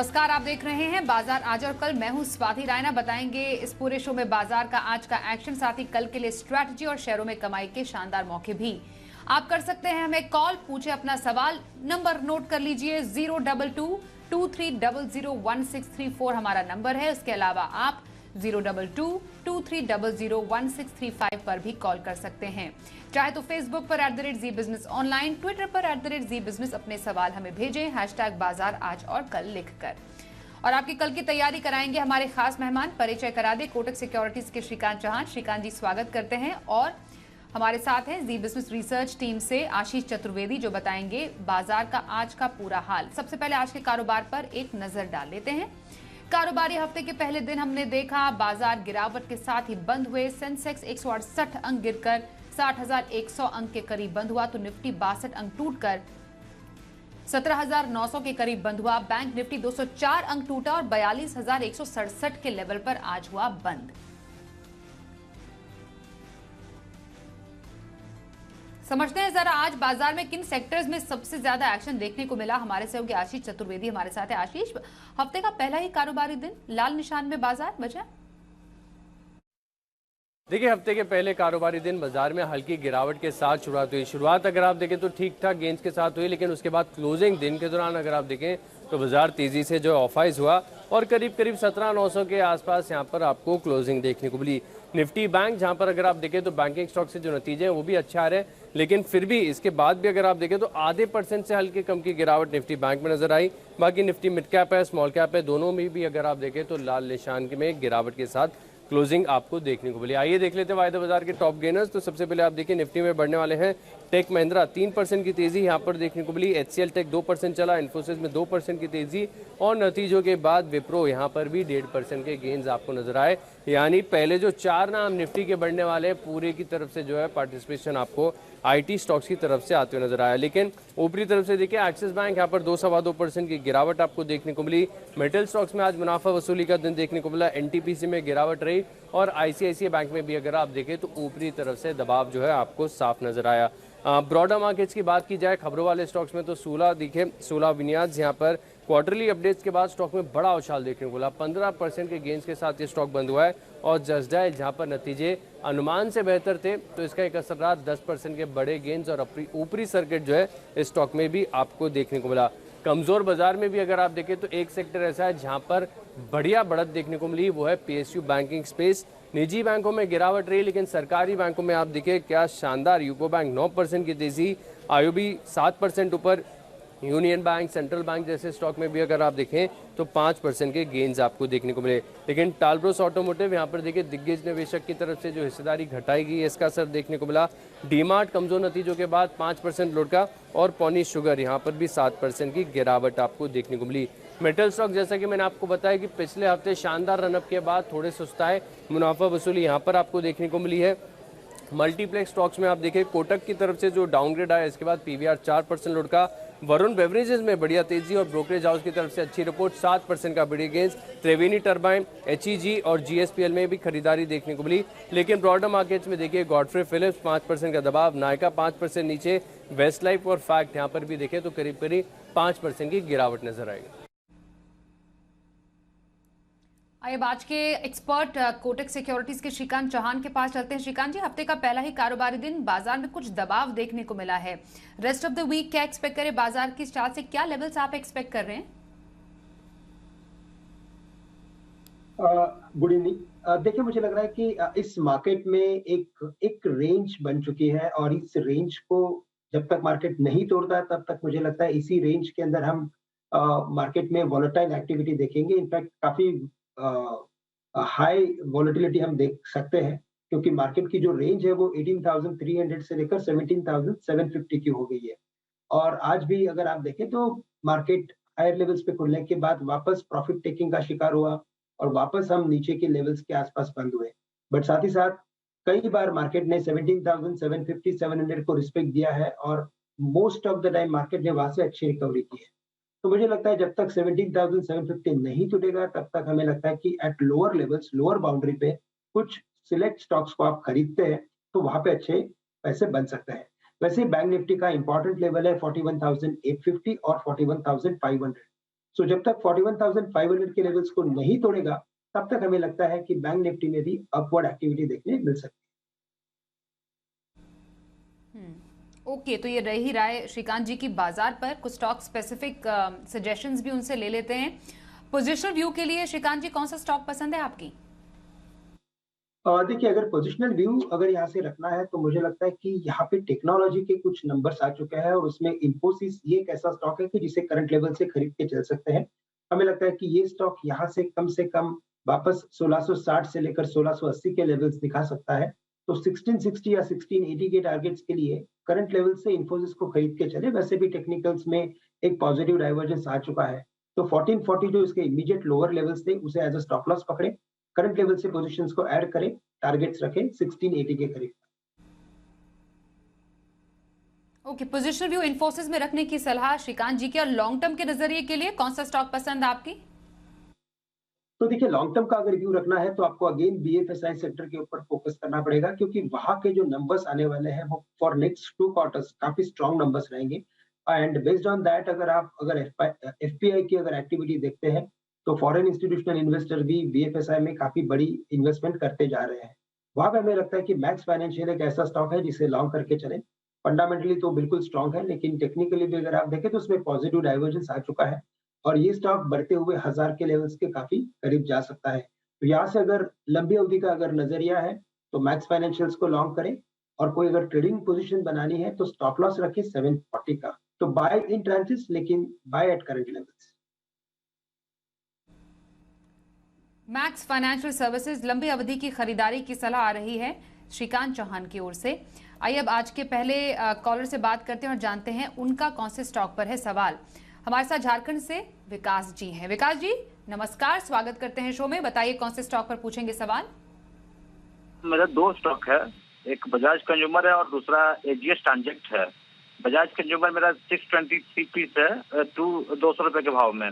नमस्कार, आप देख रहे हैं बाजार आज और कल। मैं हूं स्वाति रायना। बताएंगे इस पूरे शो में बाजार का आज का एक्शन, साथ ही कल के लिए स्ट्रैटेजी और शेयरों में कमाई के शानदार मौके भी। आप कर सकते हैं हमें कॉल, पूछे अपना सवाल। नंबर नोट कर लीजिए 022-2300-1634 हमारा नंबर है। उसके अलावा आप 022-2300-1635 पर भी कॉल कर सकते हैं। चाहे तो फेसबुक पर @ZEE बिजनेस ऑनलाइन, ट्विटर पर @ZEE बिजनेस अपने सवाल हमें भेजें #बाजार आज और कल लिखकर। और आपकी कल की तैयारी कराएंगे हमारे खास मेहमान। परिचय करा दे, कोटक सिक्योरिटीज के श्रीकांत चौहान। श्रीकांत जी, स्वागत करते हैं। और हमारे साथ हैं जी बिजनेस रिसर्च टीम से आशीष चतुर्वेदी, जो बताएंगे बाजार का आज का पूरा हाल। सबसे पहले आज के कारोबार पर एक नजर डाल लेते हैं। कारोबारी हफ्ते के पहले दिन हमने देखा बाजार गिरावट के साथ ही बंद हुए। सेंसेक्स 168 अंक गिरकर 60,100 अंक के करीब बंद हुआ, तो निफ्टी 62 अंक टूटकर 17,900 के करीब बंद हुआ। बैंक निफ्टी 204 अंक टूटा और 42,167 के लेवल पर आज हुआ बंद। समझते हैं जरा आज बाजार में किन सेक्टर्स में सबसे ज्यादा एक्शन देखने को मिला। हमारे सहयोगी आशीष चतुर्वेदी हमारे साथ है। आशीष, हफ्ते का पहला ही कारोबारी दिन लाल निशान में बाजार बचा। देखिए, हफ्ते के पहले कारोबारी दिन बाजार में हल्की गिरावट के साथ शुरुआत हुई। शुरुआत अगर आप देखें तो ठीक ठाक गेंस के साथ हुई, लेकिन उसके बाद क्लोजिंग दिन के दौरान अगर आप देखें तो बाजार तेजी से जो ऑफाइज हुआ और करीब 17,900 के आसपास यहाँ पर आपको क्लोजिंग देखने को मिली। निफ्टी बैंक, जहाँ पर अगर आप देखें तो बैंकिंग स्टॉक से जो नतीजे हैं वो भी अच्छे आ रहे हैं, लेकिन फिर भी इसके बाद भी अगर आप देखें तो आधे % से हल्के कम की गिरावट निफ्टी बैंक में नजर आई। बाकी निफ्टी मिड कैप है, स्मॉल कैप है, दोनों में भी अगर आप देखें तो लाल निशान में गिरावट के साथ क्लोजिंग आपको देखने को मिली। आइए देख लेते हैं वायदा बाजार के टॉप गेनर्स। तो सबसे पहले आप देखिए निफ्टी में बढ़ने वाले हैं टेक महिंद्रा, 3% की तेजी यहाँ पर देखने को मिली। HCL टेक 2% चला, इन्फोसिस में 2% की तेजी और नतीजों के बाद विप्रो यहाँ पर भी 1.5% के गेन्स आपको नजर आए। यानी पहले जो 4 नाम निफ्टी के बढ़ने वाले पूरे की तरफ से जो है पार्टिसिपेशन आपको IT स्टॉक्स की तरफ से आते हुए नजर आया। लेकिन ऊपरी तरफ से देखिए एक्सिस बैंक यहाँ पर 2-2.25% की गिरावट आपको देखने को मिली। मेटल स्टॉक्स में आज मुनाफा वसूली का दिन देखने को मिला। NTPC में गिरावट रही और ICICI बैंक में भी अगर आप देखें तो ऊपरी तरफ से दबाव जो है आपको साफ नजर आया। ब्रॉडर मार्केट्स की बात की जाए खबरों वाले स्टॉक्स में तो सूला विनियाज यहाँ पर क्वार्टरली अपडेट्स के बाद स्टॉक में बड़ा उछाल देखने को मिला। 15% के गेंस के साथ ये स्टॉक बंद हुआ है और जस्ट डायल जहाँ पर नतीजे अनुमान से बेहतर थे तो इसका एक असरदार 10% के बड़े गेंस और ऊपरी सर्किट जो है इस स्टॉक में भी आपको देखने को मिला। कमजोर बाजार में भी अगर आप देखें तो एक सेक्टर ऐसा है जहां पर बढ़िया बढ़त देखने को मिली, वो है PSU बैंकिंग स्पेस। निजी बैंकों में गिरावट रही, लेकिन सरकारी बैंकों में आप देखिए क्या शानदार। यूको बैंक 9% की तेजी, IOB 7% ऊपर, यूनियन बैंक, सेंट्रल बैंक जैसे स्टॉक में भी अगर आप देखें तो 5% के गेंस आपको देखने को मिले। लेकिन टालब्रोस ऑटोमोटिव यहाँ पर देखिए दिग्गज निवेशक की तरफ से जो हिस्सेदारी घटाई गई इसका असर देखने को मिला। डीमार्ट कमजोर नतीजों के बाद 5% लुढ़का और पॉनी शुगर यहाँ पर भी 7% की गिरावट आपको देखने को मिली। मेटल स्टॉक, जैसा कि मैंने आपको बताया कि पिछले हफ्ते शानदार रनअप के बाद थोड़े सुस्ताए, मुनाफा वसूली यहाँ पर आपको देखने को मिली है। मल्टीप्लेक्स स्टॉक्स में आप देखें कोटक की तरफ से जो डाउनग्रेड आया, इसके बाद PVR 4% लुढ़का। वरुण बेवरेजेस में बढ़िया तेजी और ब्रोकरेज हाउस की तरफ से अच्छी रिपोर्ट, 7% का बढ़ी गेंस। त्रिवेणी टर्बाइन, HEG और GSPL में भी खरीदारी देखने को मिली। लेकिन ब्रॉडर मार्केट्स में देखिए गॉडफ्रे फिलिप्स 5% का दबाव, नायका 5% नीचे, वेस्ट लाइफ और फैक्ट यहाँ पर भी देखें तो करीब 5% की गिरावट नजर आएगी। आइए आज के एक्सपर्ट कोटक सिक्योरिटीज के श्रीकांत चौहान के पास चलते हैं। श्रीकांत जी, हफ्ते का पहला ही कारोबारी दिन बाजार में कुछ दबाव देखने को मिला है। रेस्ट ऑफ द वीक क्या एक्सपेक्ट करें बाजार की स्टार्ट से? क्या लेवल्स आप एक्सपेक्ट कर रहे हैं? Good evening. देखिए, मुझे लग रहा है कि इस मार्केट में एक रेंज बन चुकी है और इस रेंज को जब तक मार्केट नहीं तोड़ता है तब तक मुझे लगता है इसी रेंज के अंदर हम मार्केट में वॉलेटाइल एक्टिविटी देखेंगे। इनफैक्ट काफी हाई वॉलेटिलिटी हम देख सकते हैं, क्योंकि मार्केट की जो रेंज है वो 18,300 से लेकर 17,750 की हो गई है। और आज भी अगर आप देखें तो मार्केट हायर लेवल्स पे खुलने के बाद वापस प्रॉफिट टेकिंग का शिकार हुआ और वापस हम नीचे के लेवल्स के आसपास बंद हुए। बट साथ ही साथ कई बार मार्केट ने 17,750, 700 को रिस्पेक्ट दिया है और most of the time market ने वहां से अच्छी रिकवरी की है। तो मुझे लगता है जब तक 17,750 नहीं टूटेगा तब तक हमें लगता है कि at lower levels, lower boundary पे कुछ सिलेक्ट स्टॉक्स को आप खरीदते हैं तो वहां पे अच्छे पैसे बन सकते हैं। वैसे बैंक निफ्टी का इंपॉर्टेंट लेवल है 41,850 और 41,500। सो जब तक 41,500 के लेवल्स को नहीं तोड़ेगा, तब तक हमें लगता है कि बैंक निफ्टी में भी अपवर्ड एक्टिविटी देखने मिल सकती है। ओके, तो ये रही राय श्रीकांत जी की बाजार पर। कुछ स्टॉक स्पेसिफिक सजेशंस भी उनसे ले लेते हैं। पोजिशनल व्यू के लिए श्रीकांत जी कौन सा स्टॉक पसंद है आपकी? देखिए, अगर पोजिशनल व्यू अगर यहाँ से रखना है तो मुझे लगता है कि यहाँ पे टेक्नोलॉजी के कुछ नंबर्स आ चुके हैं और उसमें इन्फोसिस ये एक ऐसा स्टॉक है कि जिसे करंट लेवल से खरीद के चल सकते हैं। हमें लगता है कि ये स्टॉक यहाँ से कम वापस 1660 से लेकर 1680 के लेवल्स दिखा सकता है। तो 1660 या 1680 के टारगेट्स के लिए करंट लेवल से इन्फोसिस को खरीद के चले। वैसे भी टेक्निकल्स में एक पॉजिटिव डाइवर्जेंस आ चुका है, तो 1440 जो इसके इमीडिएट लोअर लेवल्स थे उसे एज अ स्टॉप लॉस पकड़े, करंट लेवल से पोजीशंस को ऐड करें, टारगेट्स रखें 1680 के करीब। ओके, पोजिशनल व्यू इन्फोसिस में रखने की सलाह श्रीकांत जी की। और लॉन्ग टर्म के नजरिए के लिए कौन सा स्टॉक पसंद आपकी? तो देखिए, लॉन्ग टर्म का अगर व्यू रखना है तो आपको अगेन बीएफएसआई सेक्टर के ऊपर फोकस करना पड़ेगा, क्योंकि वहां के जो नंबर्स आने वाले हैं वो फॉर नेक्स्ट 2 क्वार्टर्स काफी स्ट्रॉन्ग नंबर्स रहेंगे। एंड बेस्ड ऑन दैट अगर एफपीआई की अगर एक्टिविटी देखते हैं तो फॉरेन इंस्टीट्यूशनल इन्वेस्टर भी बीएफएसआई में काफी बड़ी इन्वेस्टमेंट करते जा रहे हैं। वहां पे हमें लगता है कि मैक्स फाइनेंशियल एक ऐसा स्टॉक है जिसे लॉन्ग करके चले। फंडामेंटली तो बिल्कुल स्ट्रॉन्ग है, लेकिन टेक्निकली भी अगर आप देखें तो उसमें पॉजिटिव डाइवर्जेंस आ चुका है और ये स्टॉक बढ़ते हुए 1000 के लेवल्स के काफी करीब जा सकता है। तो यहाँ से अगर लंबी अवधि का अगर नजरिया है तो मैक्स फाइनेंशियल्स को लॉन्ग करें, और कोई अगर ट्रेडिंग पोजीशन बनानी है तो स्टॉप लॉस रखें 740 का। तो बाय इन ट्रांचेस, लेकिन by at current levels. Max financial services लंबी अवधि की खरीदारी की सलाह आ रही है श्रीकांत चौहान की ओर से। आइए अब आज के पहले कॉलर से बात करते हैं और जानते हैं उनका कौन से स्टॉक पर है सवाल। हमारे साथ झारखंड से विकास जी हैं। विकास जी नमस्कार, स्वागत करते हैं शो में। बताइए कौन से स्टॉक पर पूछेंगे सवाल? मेरा 2 स्टॉक है, एक बजाज कंज्यूमर है और दूसरा एजीएस ट्रांजेक्ट है। बजाज कंज्यूमर मेरा 623 पीस है 200 रुपए के भाव में,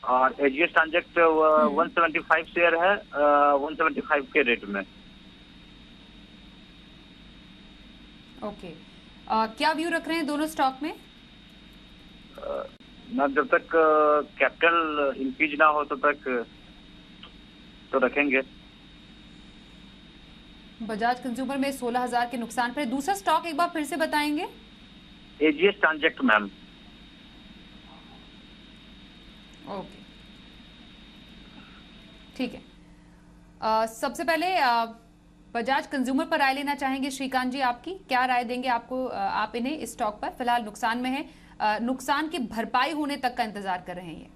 और एजीएस ट्रांजेक्ट 175 शेयर है 175 के रेट में। ओके, क्या व्यू रख रहे हैं दोनों स्टॉक में? ना, जब तक कैपिटल इंक्रीज ना हो तब तक तो रखेंगे। बजाज कंज्यूमर में 16,000 के नुकसान पर। दूसरा स्टॉक एक बार फिर से बताएंगे? AGS ट्रांजेक्ट ma'am. ओके, ठीक है। सबसे पहले बजाज कंज्यूमर पर राय लेना चाहेंगे श्रीकांत जी, आपकी क्या राय देंगे आपको? आप इन्हें इस स्टॉक पर फिलहाल नुकसान में है, नुकसान की भरपाई होने तक का इंतजार कर रहे हैं ये।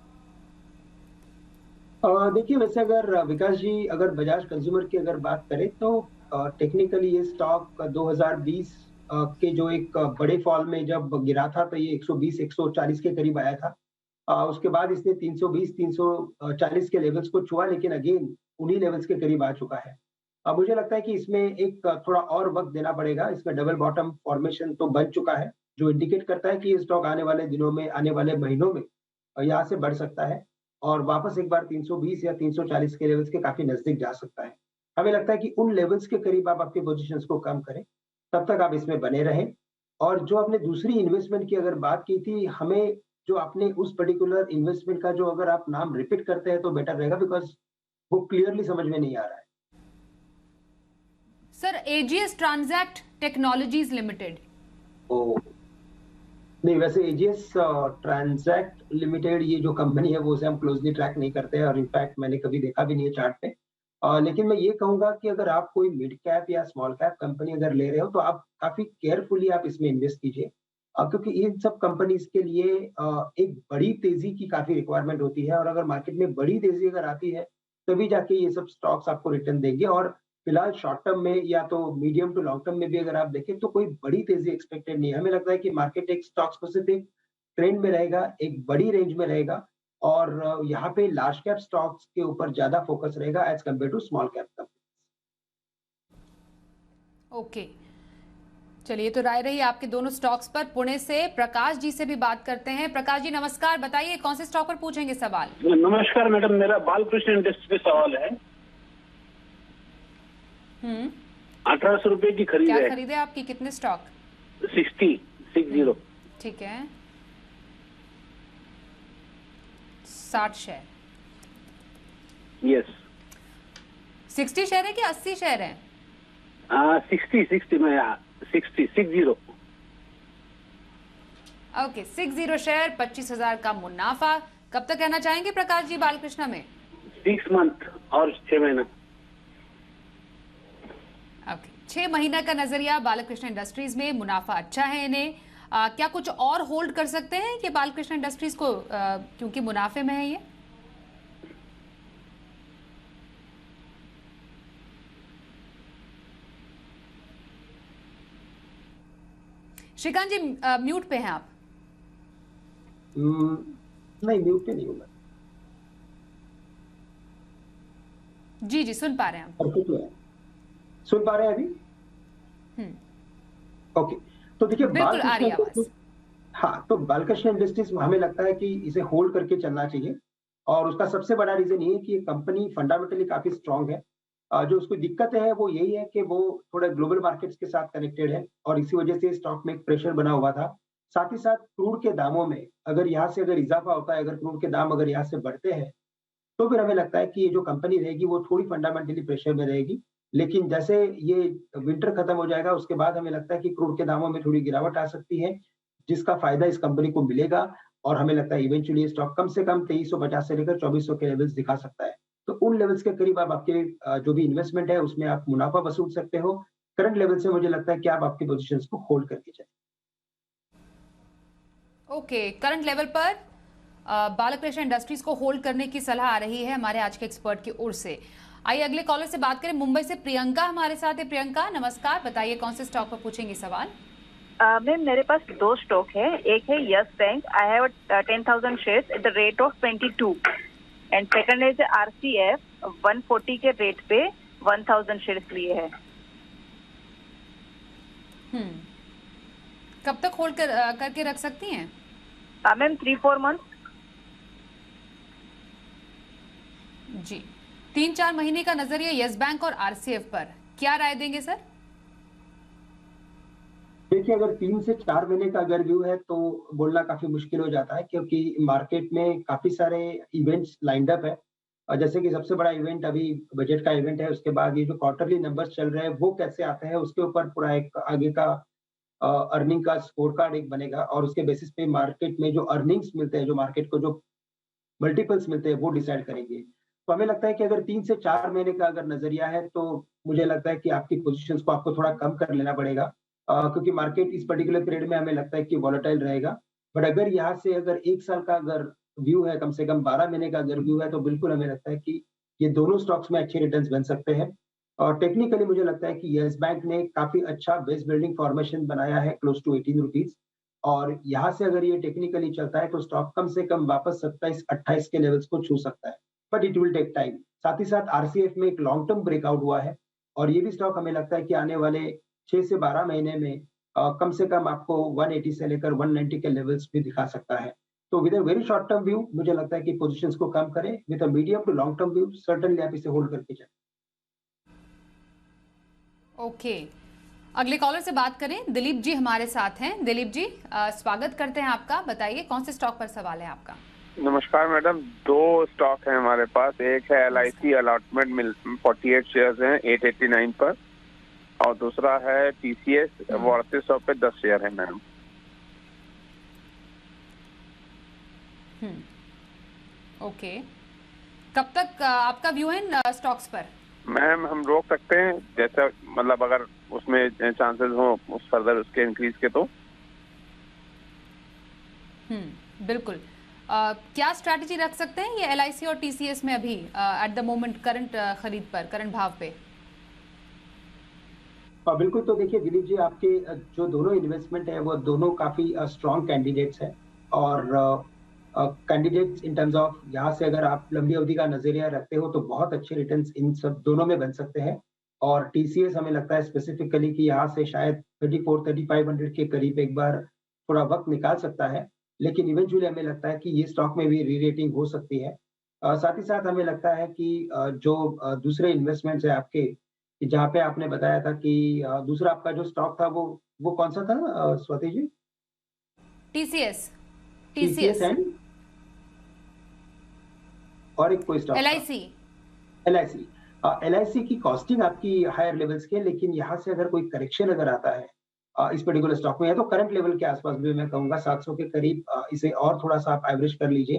देखिए, वैसे अगर विकास जी अगर बजाज कंज्यूमर की अगर बात करें तो टेक्निकली ये स्टॉक 2020 के जो एक बड़े फॉल में जब गिरा था तो ये 120-140 के करीब आया था। उसके बाद इसने 320-340 के लेवल्स को छुआ, लेकिन अगेन उन्हीं लेवल्स के करीब आ चुका है। मुझे लगता है कि इसमें एक थोड़ा और वक्त देना पड़ेगा। इसमें डबल बॉटम फॉर्मेशन तो बन चुका है, जो इंडिकेट करता है कि ये स्टॉक आने वाले दिनों में, आने वाले महीनों में यहाँ से बढ़ सकता है और वापस एक बार 320 या 340 के लेवल्स के काफी नजदीक जा सकता है। हमें लगता है कि उन लेवल्स के करीब आप अपनी पोजीशंस को कम करें, तब तक आप इसमें बने रहें। और जो आपने दूसरी इन्वेस्टमेंट की अगर बात की थी, हमें जो आपने उस पर्टिकुलर इन्वेस्टमेंट का जो अगर आप नाम रिपीट करते हैं तो बेटर रहेगा, बिकॉज वो क्लियरली समझ में नहीं आ रहा है। Sir, AGS transact technologies limited. नहीं, वैसे एजीएस ट्रांजैक्ट लिमिटेड ये जो कंपनी है वो उसे हम क्लोजली ट्रैक नहीं करते हैं और इनफैक्ट मैंने कभी देखा भी नहीं है चार्ट पे। लेकिन मैं ये कहूंगा कि अगर आप कोई मिड कैप या स्मॉल कैप कंपनी अगर ले रहे हो तो आप काफी केयरफुली आप इसमें इन्वेस्ट कीजिए, क्योंकि इन सब कंपनीज के लिए एक बड़ी तेजी की काफी रिक्वायरमेंट होती है और अगर मार्केट में बड़ी तेजी अगर आती है तभी जाके ये सब स्टॉक्स आपको रिटर्न देंगे। और फिलहाल शॉर्ट टर्म में या तो मीडियम टू लॉन्ग टर्म में भी अगर आप देखें तो कोई बड़ी तेजी एक्सपेक्टेड नहीं है। हमें लगता है कि मार्केट एक स्टॉक स्पेसिफिक ट्रेंड में रहेगा, एक बड़ी रेंज में रहेगा और यहाँ पे लार्ज कैप स्टॉक्स के ऊपर ज्यादा फोकस रहेगा as compare to small cap company. Okay, चलिए, तो राय रही आपके दोनों स्टॉक्स पर। पुणे से प्रकाश जी से भी बात करते हैं। प्रकाश जी नमस्कार, बताइए कौन से स्टॉक पर पूछेंगे सवाल? नमस्कार मैडम, मेरा बालकृष्ण इंडस्ट्री पे सवाल है। 1800 रुपए की खरीद है। क्या खरीदे आपकी? कितने स्टॉक? 60। ठीक है। 60 शेयर। यस। 60 शेयर है कि 80 शेयर है? 60 में 60। ओके, 60 शेयर, 25,000 का मुनाफा। कब तक रहना चाहेंगे प्रकाश जी बालकृष्णा में? 6 मंथ और 6 महीना। ओके, 6 महीना का नजरिया बालकृष्ण इंडस्ट्रीज में। मुनाफा अच्छा है इन्हें। क्या कुछ और होल्ड कर सकते हैं कि बालकृष्ण इंडस्ट्रीज को, क्योंकि मुनाफे में है ये? श्रीकांत जी म्यूट पे हैं आप। नहीं, म्यूट पे नहीं हूँ मैं। जी जी, सुन पा रहे हैं आप। सुन पा रहे हैं अभी? ओके, तो देखिए बिल्कुल आ रही है आवाज। हाँ, तो बालकृष्ण इंडस्ट्रीज हमें लगता है कि इसे होल्ड करके चलना चाहिए, और उसका सबसे बड़ा रीजन ये है कि ये कंपनी फंडामेंटली काफी स्ट्रांग है। जो उसको दिक्कत है वो यही है कि वो थोड़ा ग्लोबल मार्केट्स के साथ कनेक्टेड है, और इसी वजह से स्टॉक में एक प्रेशर बना हुआ था। साथ ही साथ क्रूड के दामों में अगर यहाँ से अगर इजाफा होता है, अगर क्रूड के दाम अगर यहाँ से बढ़ते हैं, तो फिर हमें लगता है कि ये जो कंपनी रहेगी वो थोड़ी फंडामेंटली प्रेशर में रहेगी। लेकिन जैसे ये विंटर खत्म हो जाएगा, उसके बाद हमें लगता है कि क्रूड के दामों में थोड़ी गिरावट आ सकती है, जिसका फायदा इस कंपनी को मिलेगा, और हमें लगता है इवेंचुअली ये स्टॉक कम से कम 2350 से लेकर 2400 के लेवल्स दिखा सकता है। तो उन लेवल्स के करीब आप आपके जो भी इन्वेस्टमेंट है उसमें आप मुनाफा वसूल सकते हो। करंट लेवल से मुझे लगता है कि आप आपकी पोजीशंस को होल्ड करके चलें। ओके, करंट लेवल पर बालकृष्ण इंडस्ट्रीज को होल्ड करने की सलाह आ रही है हमारे आज के एक्सपर्ट की ओर से। आइए अगले कॉलर से बात करें। मुंबई से प्रियंका हमारे साथ है। प्रियंका नमस्कार, बताइए कौन से स्टॉक पर पूछेंगे सवाल? मैम मेरे पास 2 स्टॉक है। एक है yes bank, I have 10,000 shares at the rate of 22, and second is RCF 140 के रेट पे 1000 शेयर्स लिए है। कब तक होल्ड करके रख सकती हैं? Ma'am 3-4 month. जी, 3-4 महीने का नजरिया यस बैंक और आरसीएफ पर, क्या राय देंगे सर? देखिए, अगर 3 से 4 महीने का अगर व्यू है तो बोलना काफी मुश्किल हो जाता है, क्योंकि मार्केट में काफी सारे इवेंट्स लाइंड अप है। और जैसे कि सबसे बड़ा इवेंट अभी बजट का इवेंट है, उसके बाद ये जो क्वार्टरली नंबर्स चल रहे हैं वो कैसे आते हैं, उसके ऊपर पूरा एक आगे का अर्निंग का स्कोर कार्ड एक बनेगा, और उसके बेसिस पे मार्केट में जो अर्निंग्स मिलते हैं, जो मार्केट को जो मल्टीपल्स मिलते हैं, वो डिसाइड करेंगे। तो हमें लगता है कि अगर 3 से 4 महीने का अगर नजरिया है, तो मुझे लगता है कि आपकी पोजीशंस को आपको थोड़ा कम कर लेना पड़ेगा, क्योंकि मार्केट इस पर्टिकुलर पीरियड में हमें लगता है कि वॉलेटाइल रहेगा। बट अगर यहाँ से अगर 1 साल का अगर व्यू है, कम से कम 12 महीने का अगर व्यू है, तो बिल्कुल हमें लगता है कि ये दोनों स्टॉक्स में अच्छे रिटर्न्स बन सकते हैं। और टेक्निकली मुझे लगता है कि यस बैंक ने काफी अच्छा बेस बिल्डिंग फॉर्मेशन बनाया है क्लोज टू 18 रुपीज, और यहाँ से अगर ये टेक्निकली चलता है तो स्टॉक कम से कम वापस 27-28 के लेवल्स को छू सकता है, but it will take time. साथ ही साथ आरसीएफ में एक लॉन्ग टर्म ब्रेकआउट हुआ है, और ये भी स्टॉक हमें लगता है कि आने वाले 6 से 12 महीने में कम से कम आपको 180 से लेकर 190 के लेवल्स भी दिखा सकता है। तो with a very short term view मुझे लगता है कि पोजीशंस को कम करें, with a medium to long term view certainly आप इसे होल्ड करके चलें। ओके, अगले कॉलर से बात करें। दिलीप जी हमारे साथ हैं। दिलीप जी स्वागत करते हैं आपका, बताइए कौन से स्टॉक पर सवाल है आपका? नमस्कार मैडम, 2 स्टॉक है हमारे पास। एक है LIC अलॉटमेंट मिल 48 शेयर्स हैं 889 पर, और दूसरा है TCS वो 3800 पे 10 शेयर है मैडम। ओके, कब तक आपका व्यू है इन स्टॉक्स पर? मैम हम रोक सकते हैं, जैसा मतलब अगर उसमें चांसेस हो उस फर्दर उसके इंक्रीज के तो। बिल्कुल। क्या स्ट्रैटेजी रख सकते हैं ये LIC और TCS में अभी एट द मोमेंट करंट खरीद पर, करंट भाव पे? बिल्कुल, तो देखिए दिलीप जी, आपके जो दोनों इन्वेस्टमेंट है वो दोनों काफी स्ट्रॉन्ग कैंडिडेट्स हैं, और कैंडिडेट्स इन टर्म्स ऑफ यहाँ से अगर आप लंबी अवधि का नजरिया रखते हो तो बहुत अच्छे रिटर्न्स इन सब दोनों में बन सकते हैं। और TCS हमें लगता है स्पेसिफिकली कि यहाँ से शायद 34-3500 के करीब एक बार थोड़ा वक्त निकाल सकता है, लेकिन इवेंचुअली हमें लगता है कि ये स्टॉक में भी री रेटिंग हो सकती है। साथ ही साथ हमें लगता है कि जो दूसरे इन्वेस्टमेंट्स है आपके, जहाँ पे आपने बताया था कि दूसरा आपका जो स्टॉक था वो कौन सा था स्वाति जी? TCS एंड और एक कोई स्टॉक LIC LIC की कॉस्टिंग आपकी हायर लेवल्स की है, लेकिन यहाँ से अगर कोई करेक्शन अगर आता है इस पर्टिकुलर स्टॉक में, या तो करंट लेवल के आसपास भी मैं कहूंगा 700 के करीब, इसे और थोड़ा सा आप एवरेज कर लीजिए।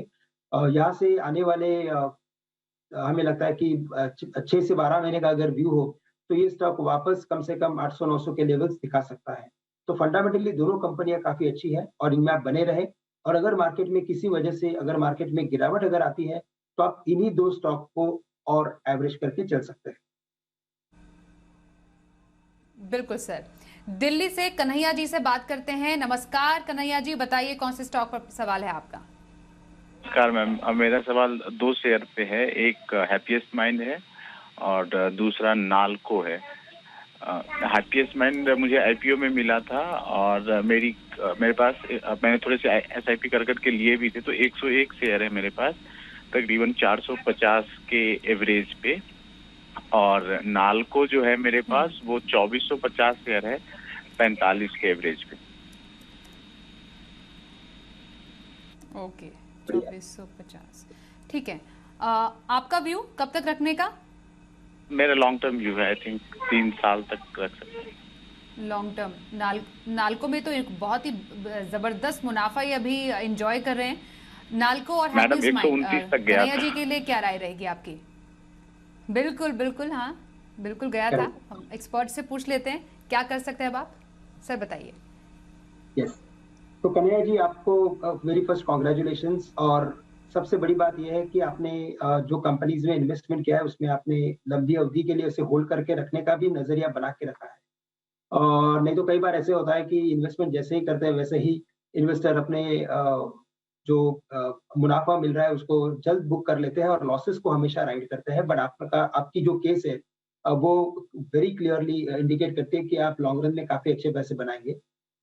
यहाँ से आने वाले हमें लगता है कि 6 से 12 महीने का अगर व्यू हो तो ये स्टॉक वापस कम से कम 800-900 के लेवल्स दिखा सकता है। तो फंडामेंटली दोनों कंपनियां काफी अच्छी है और इनमें आप बने रहे। और अगर मार्केट में किसी वजह से अगर मार्केट में गिरावट अगर आती है तो आप इन्हीं दो स्टॉक को और एवरेज करके चल सकते हैं। बिल्कुल सर। दिल्ली से कन्हैया जी से बात करते हैं। नमस्कार कन्हैया जी, बताइए कौन से स्टॉक पर सवाल है आपका? नमस्कार मैम, मेरा सवाल 2 शेयर पे है। एक हैप्पीएस्ट माइंड है और दूसरा नालको है। हैप्पीएस्ट माइंड मुझे आईपीओ में मिला था और मेरे पास मैंने थोड़े से एसआईपी कर के लिए भी थे, तो 101 शेयर है मेरे पास तकरीबन 450 के एवरेज पे। और नालको जो है मेरे पास वो 2450 शेयर है 45 के एवरेज पे। ओके, 2450, ठीक है। आपका व्यू कब तक रखने का? मेरा लॉन्ग टर्म व्यू है, आई थिंक 3 साल तक रख सकते हैं। लॉन्ग टर्म नालको में तो एक बहुत ही जबरदस्त मुनाफा ही अभी एंजॉय कर रहे हैं नालको और मैडम 129 तक गया कन्हैया जी के लिए क्या राय रहेगी आपकी? बिल्कुल बिल्कुल, हाँ बिल्कुल गया था। हम एक्सपर्ट से पूछ लेते हैं क्या कर सकते हैं अब आप, सर बताइए। यस, तो कन्हैया जी आपको वेरी फर्स्ट कॉन्ग्रेचुलेशंस। और सबसे बड़ी बात यह है कि आपने जो कंपनीज में इन्वेस्टमेंट किया है उसमें आपने लंबी अवधि के लिए उसे होल्ड करके रखने का भी नजरिया बना के रखा है। और नहीं तो कई बार ऐसे होता है कि इन्वेस्टमेंट जैसे ही करते हैं वैसे ही इन्वेस्टर अपने जो मुनाफा मिल रहा है उसको जल्द बुक कर लेते हैं और लॉसेस को हमेशा राइड करते हैं। बट आपकी जो केस है वो वेरी क्लियरली इंडिकेट करती है कि आप लॉन्ग रन में काफी अच्छे पैसे बनाएंगे।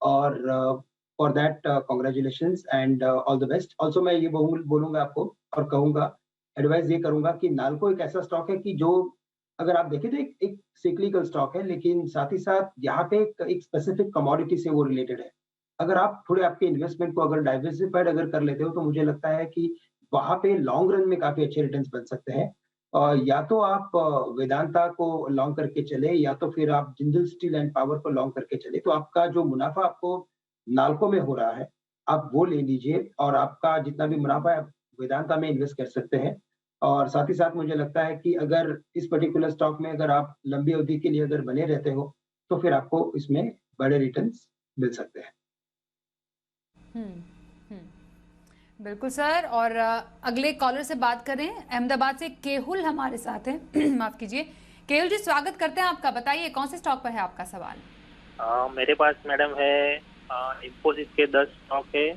और for that congratulations and all the best. Also मैं ये बोलूंगा आपको और कहूंगा, एडवाइस ये करूंगा कि नालको एक ऐसा स्टॉक है कि जो अगर आप देखें तो एक सिक्लिकल स्टॉक है, लेकिन साथ ही साथ यहाँ पे एक स्पेसिफिक कमोडिटी से वो रिलेटेड है। अगर आप थोड़े आपके इन्वेस्टमेंट को अगर डाइवर्सिफाइड अगर कर लेते हो तो मुझे लगता है कि वहां पे लॉन्ग रन में काफी अच्छे रिटर्न्स बन सकते हैं। या तो आप वेदांता को लॉन्ग करके चले या तो फिर आप जिंदल स्टील एंड पावर को लॉन्ग करके चले, तो आपका जो मुनाफा आपको नालको में हो रहा है आप वो ले लीजिए और आपका जितना भी मुनाफा है आप वेदांता में इन्वेस्ट कर सकते हैं। और साथ ही साथ मुझे लगता है कि अगर इस पर्टिकुलर स्टॉक में अगर आप लंबी अवधि के लिए अगर बने रहते हो तो फिर आपको इसमें बड़े रिटर्न्स मिल सकते हैं। बिल्कुल सर। और अगले कॉलर से बात करें। अहमदाबाद से केहुल हमारे साथ हैं। माफ कीजिए केहुल जी, स्वागत करते हैं आपका। बताइए कौन से स्टॉक पर है आपका सवाल? मेरे पास मैडम है इंफोसिस के 10 स्टॉक है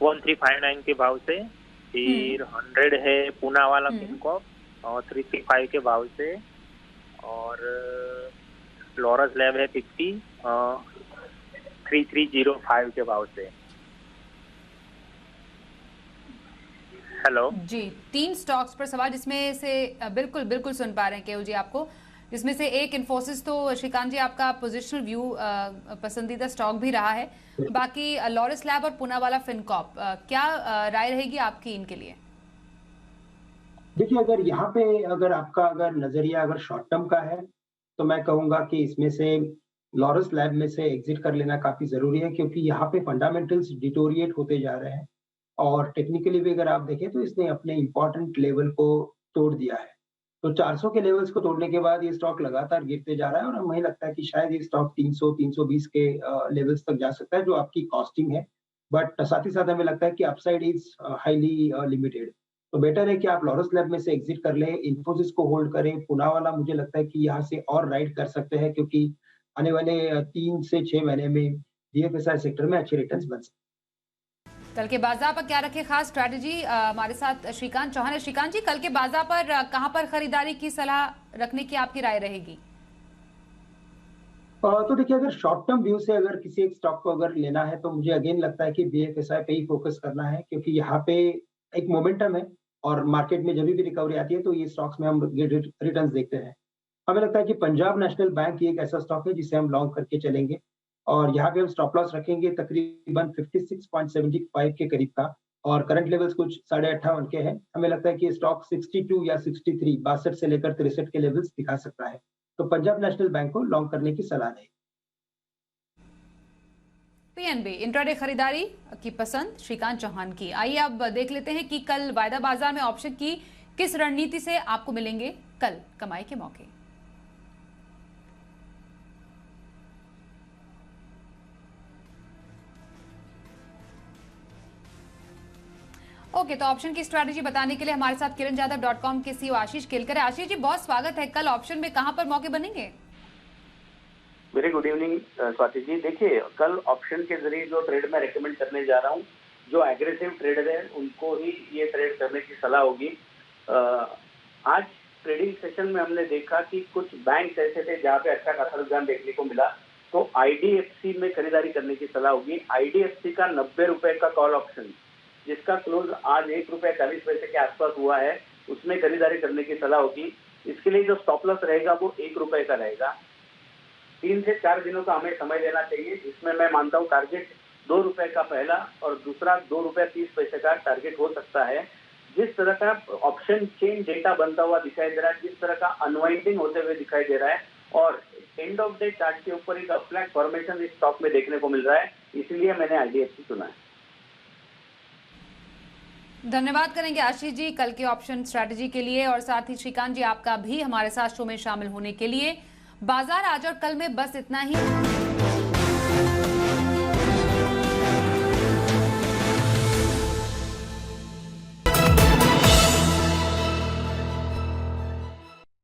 1359 के भाव से, फिर 100 है पूना वाला फिनकॉप और 335 के भाव से, और लॉरस लैब है 50 3305 के भाव से। हेलो जी, 3 स्टॉक्स पर सवाल, जिसमें से बिल्कुल बिल्कुल सुन पा रहे हैं केहुल जी आपको, जिसमें से एक इन्फोसिस तो श्रीकांत जी आपका पोजिशनल व्यू पसंदीदा स्टॉक भी रहा है, बाकी लॉरस लैब और पूना वाला फिनकॉप, क्या राय रहेगी आपकी इनके लिए? देखिए, अगर यहाँ पे अगर आपका अगर नजरिया अगर शॉर्ट टर्म का है तो मैं कहूंगा कि इसमें से लॉरस लैब में से एग्जिट कर लेना काफी जरूरी है, क्योंकि यहाँ पे फंडामेंटल्स डिटोरिएट होते जा रहे हैं और टेक्निकली भी अगर आप देखें तो इसने अपने इंपॉर्टेंट लेवल को तोड़ दिया है। तो 400 के लेवल्स को तोड़ने के बाद ये स्टॉक लगातार गिरते जा रहा है और हमें लगता है कि शायद ये स्टॉक 300-320 के लेवल्स तक जा सकता है जो आपकी कॉस्टिंग है। बट साथ ही साथ हमें लगता है कि अपसाइड इज हाईली लिमिटेड। तो बेटर है कि आप लॉरस लैब में से एग्जिट कर लें, इन्फोसिस को होल्ड करें। पूना वाला मुझे लगता है कि यहाँ से और राइड कर सकते हैं, क्योंकि आने वाले 3 से 6 महीने में बीएफएसआई सेक्टर में अच्छे रिटर्न्स बन सकते हैं। कल के बाजार पर क्या रखे खास स्ट्रैटेजी? हमारे साथ श्रीकांत चौहान है। श्रीकांत जी, कल के बाजार पर कहां पर खरीदारी की सलाह रखने की आपकी राय रहेगी? तो देखिए, अगर शॉर्ट टर्म व्यू से अगर किसी एक स्टॉक को अगर लेना है तो मुझे अगेन लगता है कि बीएफएसआई पे ही फोकस करना है, क्योंकि यहाँ पे एक मोमेंटम है और मार्केट में जब भी रिकवरी आती है तो ये स्टॉक्स में हम रिटर्न्स देखते हैं। हमें लगता है कि पंजाब नेशनल बैंक ये एक ऐसा स्टॉक है जिसे हम लॉन्ग करके चलेंगे और यहाँ पे हम स्टॉप लॉस रखेंगे तकरीबन 56.75 के करीब का। और करंट लेवल्स कुछ 58.5 के हैं। हमें लगता है कि स्टॉक 62 या 63 62 से लेकर 63 के लेवल्स दिखा सकता है, तो पंजाब नेशनल बैंक को लॉन्ग करने की सलाह दें। पीएनबी इंट्राडे खरीदारी की पसंद श्रीकांत चौहान की। आइए अब देख लेते हैं कि कल वायदा बाजार में ऑप्शन की किस रणनीति से आपको मिलेंगे कल कमाई के मौके। ओके, तो ऑप्शन की स्ट्रैटेजी बताने के लिए हमारे साथ kiranjadhav.com के सीईओ आशीष केलकर है। आशीष जी, बहुत स्वागत है। कल ऑप्शन में कहां पर मौके बनेंगे? Very good evening Swati ji. देखिए, कल ऑप्शन के जरिए जो ट्रेड मैं रेकमेंड करने जा रहा हूँ, जो एग्रेसिव ट्रेडर है उनको ही ये ट्रेड करने की सलाह होगी। आज ट्रेडिंग सेशन में हमने देखा कि कुछ बैंक ऐसे थे जहाँ पे अच्छा खासा रुझान देखने को मिला, तो IDFC में खरीदारी करने की सलाह होगी। IDFC का 90 रुपए का कॉल ऑप्शन जिसका क्लोज आज ₹1.40 के आसपास हुआ है, उसमें खरीदारी करने की सलाह होगी। इसके लिए जो स्टॉप लॉस रहेगा वो ₹1 का रहेगा। 3 से 4 दिनों का हमें समय लेना चाहिए, जिसमें मैं मानता हूँ टारगेट ₹2 का पहला और दूसरा ₹2.30 का टारगेट हो सकता है। जिस तरह का ऑप्शन चेन डेटा बनता हुआ दिखाई दे रहा है, जिस तरह का अनवाइंडिंग होते हुए दिखाई दे रहा है और एंड ऑफ डे चार्ट के ऊपर एक अपफ्लैग फॉर्मेशन इस स्टॉक में देखने को मिल रहा है, इसलिए मैंने IDFC चुना है। धन्यवाद करेंगे आशीष जी कल के ऑप्शन स्ट्रैटेजी के लिए, और साथ ही श्रीकांत जी आपका भी हमारे साथ शो में शामिल होने के लिए। बाजार आज और कल में बस इतना ही।